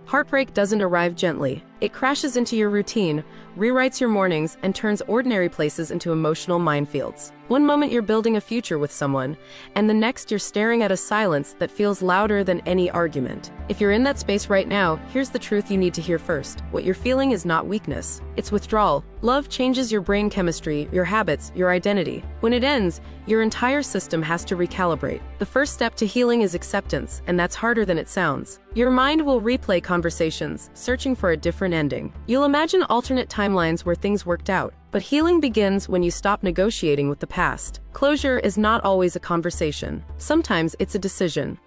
Heartbreak doesn't arrive gently. It crashes into your routine, rewrites your mornings, and turns ordinary places into emotional minefields. One moment you're building a future with someone, and the next you're staring at a silence that feels louder than any argument. If you're in that space right now, here's the truth you need to hear first. What you're feeling is not weakness. It's withdrawal. Love changes your brain chemistry, your habits, your identity. When it ends, your entire system has to recalibrate. The first step to healing is acceptance, and that's harder than it sounds. Your mind will replay conversations, searching for a different ending. You'll imagine alternate timelines where things worked out. But healing begins when you stop negotiating with the past. Closure is not always a conversation. Sometimes it's a decision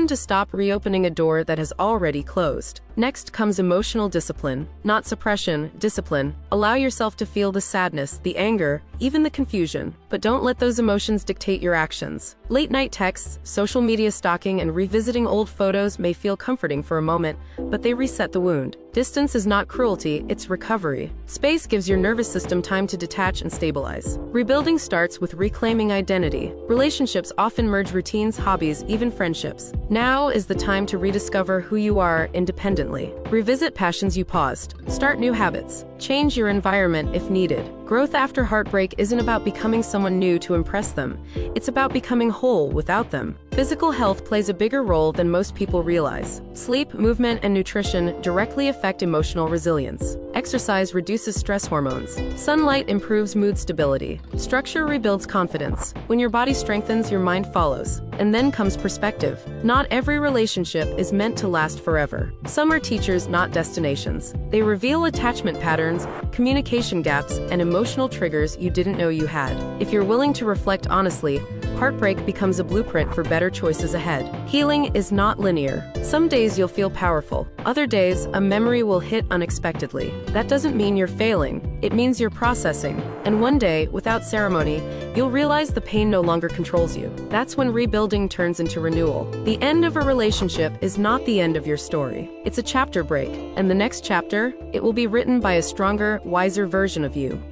to stop reopening a door that has already closed. Next comes emotional discipline, not suppression, discipline. Allow yourself to feel the sadness, the anger, even the confusion, but don't let those emotions dictate your actions. Late-night texts, social media stalking, and revisiting old photos may feel comforting for a moment, but they reset the wound. Distance is not cruelty, it's recovery. Space gives your nervous system time to detach and stabilize. Rebuilding starts with reclaiming identity. Relationships often merge routines, hobbies, even friendships. Now is the time to rediscover who you are independently. Revisit passions you paused. Start new habits. Change your environment if needed. Growth after heartbreak isn't about becoming someone new to impress them. It's about becoming whole without them. Physical health plays a bigger role than most people realize. Sleep, movement, and nutrition directly affect emotional resilience. Exercise reduces stress hormones. Sunlight improves mood stability. Structure rebuilds confidence. When your body strengthens, your mind follows. And then comes perspective. Not every relationship is meant to last forever. Some are teachers, not destinations. They reveal attachment patterns, communication gaps, and emotional triggers you didn't know you had. If you're willing to reflect honestly, heartbreak becomes a blueprint for better choices ahead. Healing is not linear. Some days you'll feel powerful. Other days, a memory will hit unexpectedly. That doesn't mean you're failing. It means you're processing. And one day, without ceremony, you'll realize the pain no longer controls you. That's when rebuilding turns into renewal. The end of a relationship is not the end of your story. It's a chapter break. And the next chapter, it will be written by a stronger, wiser version of you.